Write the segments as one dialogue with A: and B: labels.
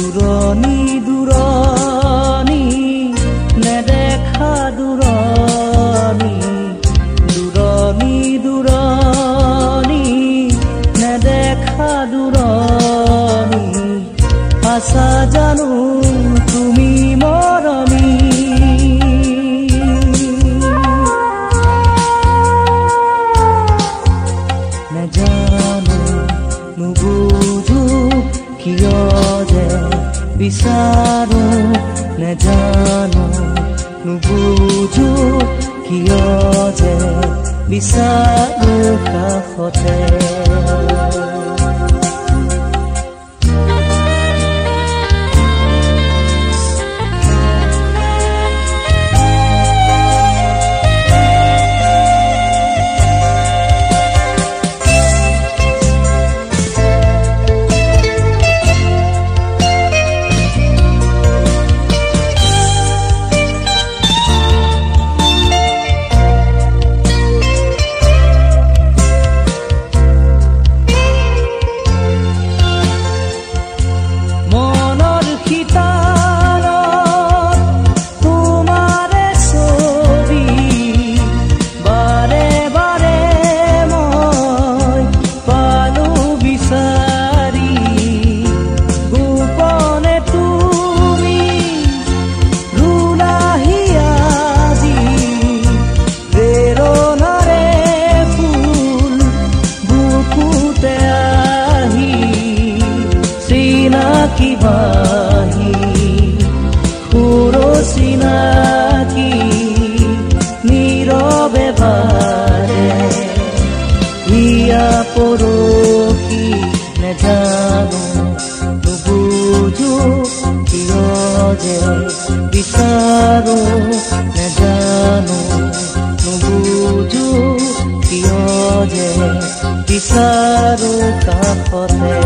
A: দূৰণি দূৰণি নেদেখা দূৰণি দূৰণি দূৰণি নেদেখা দূৰণি আছা জানো তুমি মৰমী নেজানো নুবুজো কিয় যে বিচাৰো নেজানো নুবুজো কিয় যে বিচাৰো কাষতে বিচাৰো কাষতে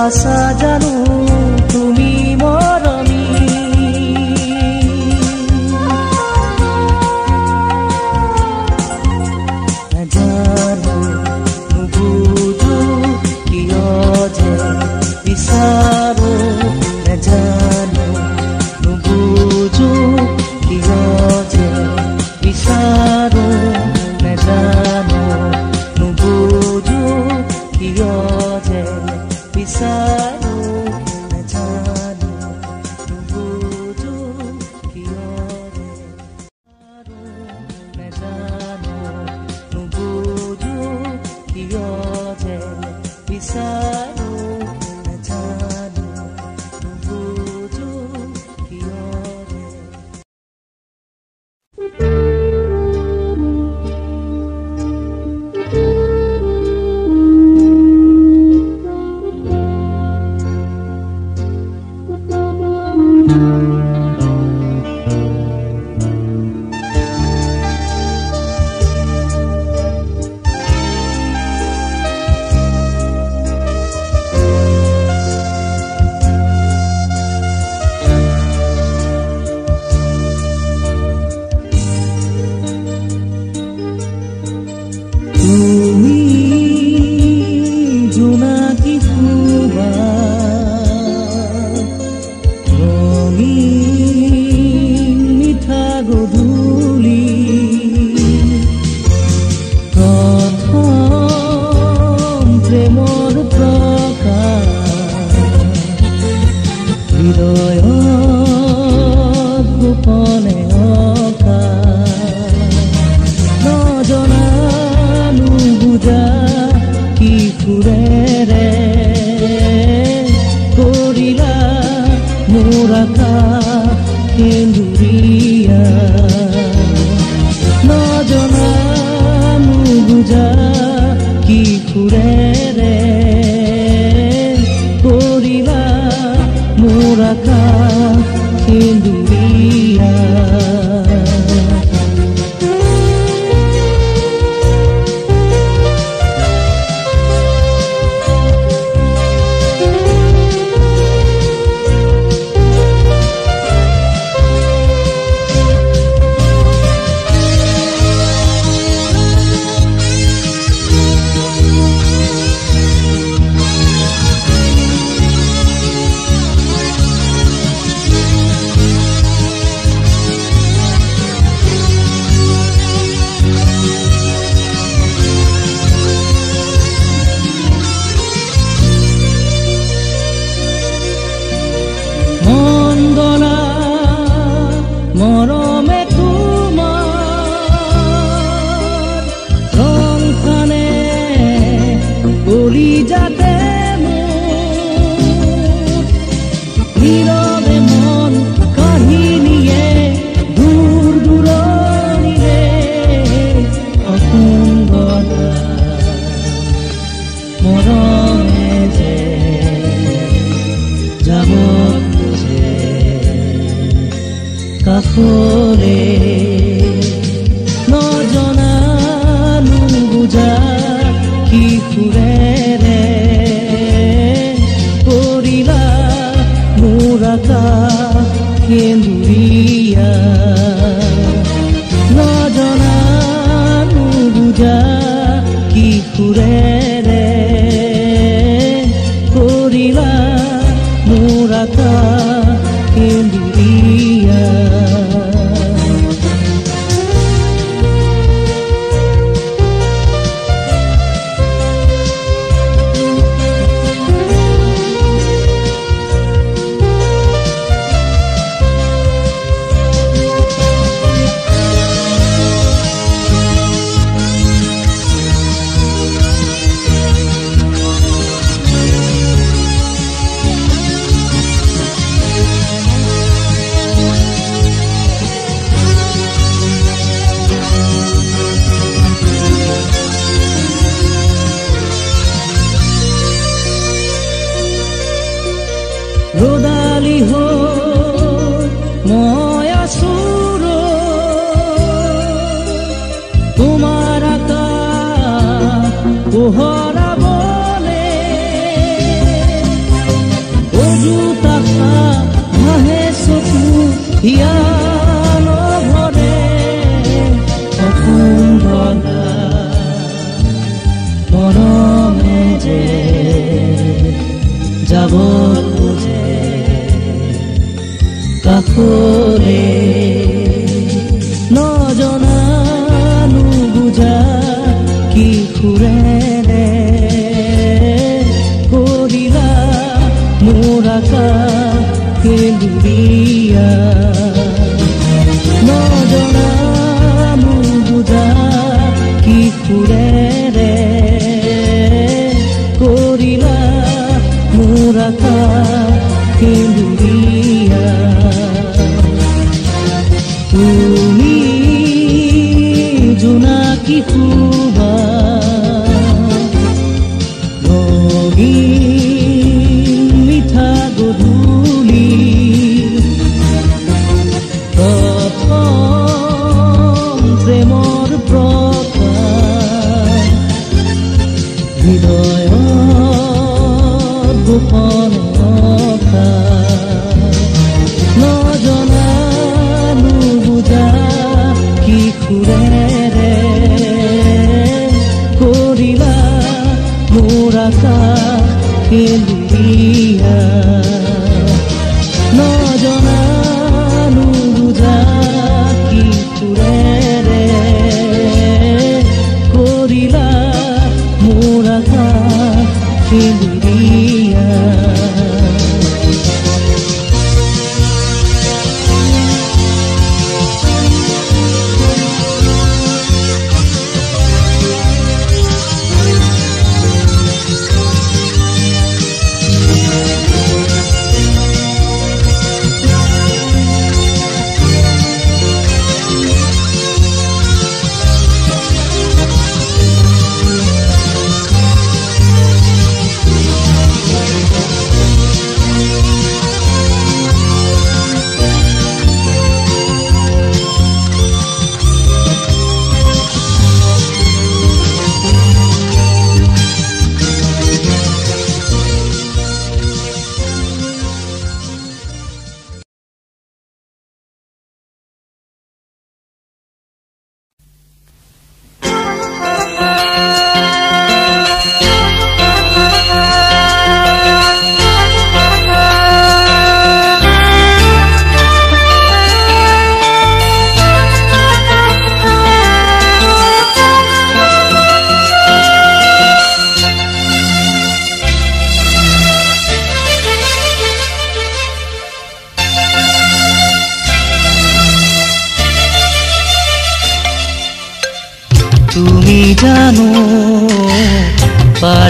A: আছা জানো তুমি মৰমী নেজানো নুবুজো কিয় যে বিচাৰো নেজানো নুবুজো কিয় যে বিচাৰো নেজানো নুবুজো কিয় যে বিচাৰো নেজানো নুবুজো কিয় যে নেজানো নুবুজো কিয় যে বিচাৰো নেজানো নুবুজো কিয় যে সেন্দুৰীয়া নজনা নুবুজা কি সুৰেৰে কৰিলা মোৰ আকাশ সেন্দুৰীয়া মৰমে তোমাৰ ৰংখানে কলিজাতে নীৰৱে মন কাহিনীয়ে দূৰ দূৰণিৰে অসুন্দৰা মৰমে যে যাব কাষৰে নজনা নুবুজা কি সুৰেৰে কৰিলা মোৰ আকাশ সেন্দুৰীয়া নজনা নুবুজা কি সুৰেৰে কৰিলা মোৰ আকাশ সেন্দুৰীয়া ৰদালি হৈ মই আছোঁ তোমাৰ আকাশ পোহৰাবলে অযুত আশা ভাহে চকু হিয়া নভৰে অসুন্দৰা মৰমে যে যাব কাষৰে নজনা নুবুজা কি সুৰেৰে কৰিলা মোৰ আকাশ সেন্দুৰীয়া নজনা নুবুজা কি সুৰেৰে কৰিলা মোৰ আকাশ সেন্দুৰীয়া তুমি জোনাকী শুবা ৰঙীন মিঠা গধূলি প্ৰথম প্ৰেমৰ প্ৰকাশ হৃদয়ত গোপন নজনা নুবুজা কি সুৰেৰে কৰিলা মোৰ আকাশ সেন্দুৰীয়া নজনা নুবুজা কি সুৰেৰে কৰিলা মোৰ আকাশ সেন্দুৰীয়া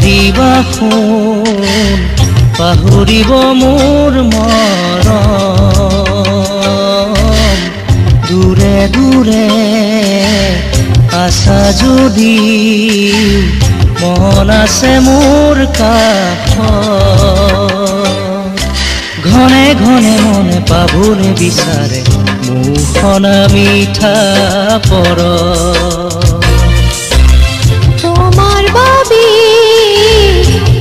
A: পাৰিবা শুন পাহৰিব মোৰ মৰম দূৰে দূৰে আছা যদি মন আছে মোৰ কাষত ঘনে ঘনে মনে পাবলৈ বিচাৰে মুখন মিঠা পৰ
B: তোমার বাবি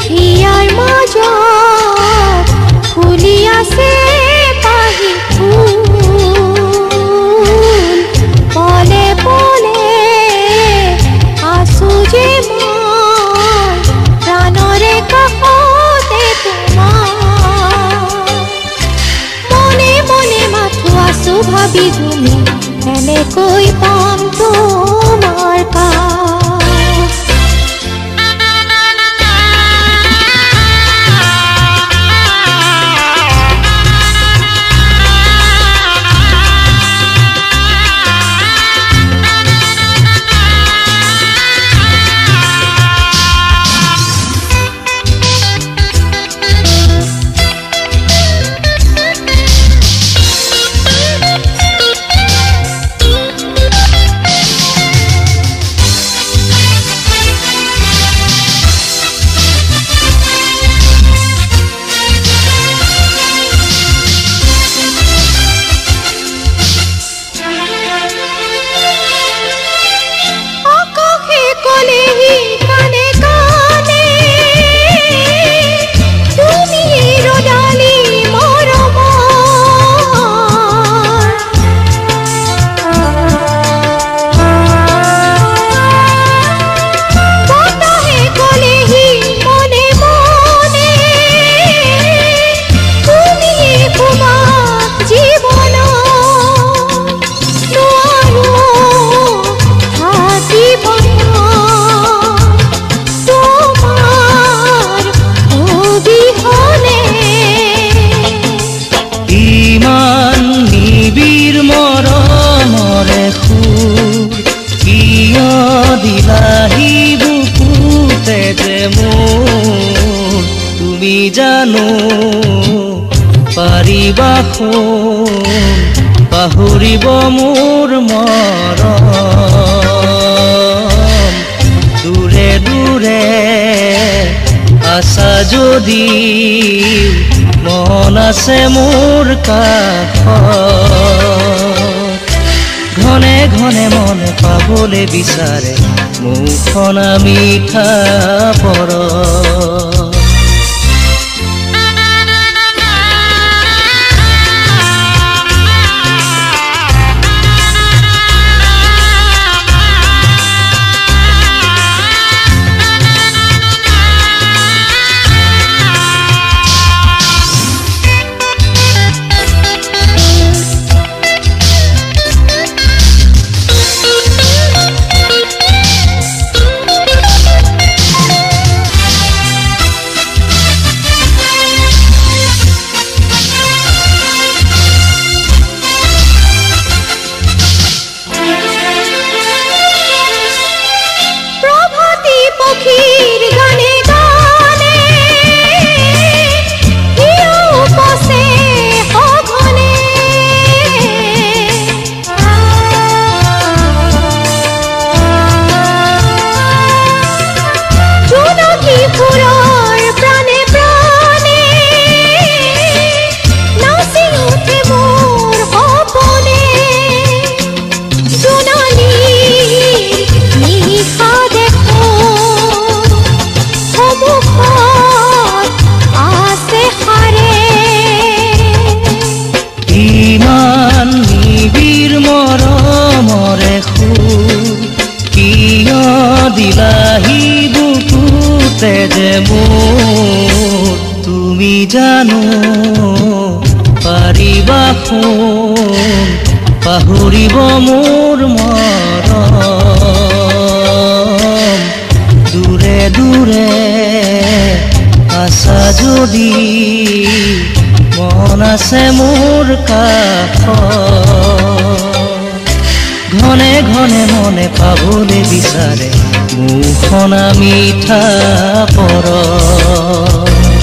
B: হিয়ার মাজত ফুলি আছে পাহি ফুল পলে পলে আছো যে মই প্রাণরে কাষতে তোমার মনে মনে মাথো আছো ভাবি তুমি এনেকৈ পাম তোমাৰ কাষ তুমি জানো পাৰিবা শুন পাহৰিব মোৰ মৰম দূৰে দূৰে আছা যদি মন আছে মোৰ কাষত ঘনে ঘনে মনে পাবলৈ বিচাৰে মুখন মিঠা পৰ তুমি জানো পাৰিবা শুন পাহৰিব মোৰ মৰম দূৰে দূৰে আছা যদি মন আছে মোৰ কাষত ঘনে ঘনে মনে পাবলৈ বিচাৰে মোহনা মিঠা পৰশ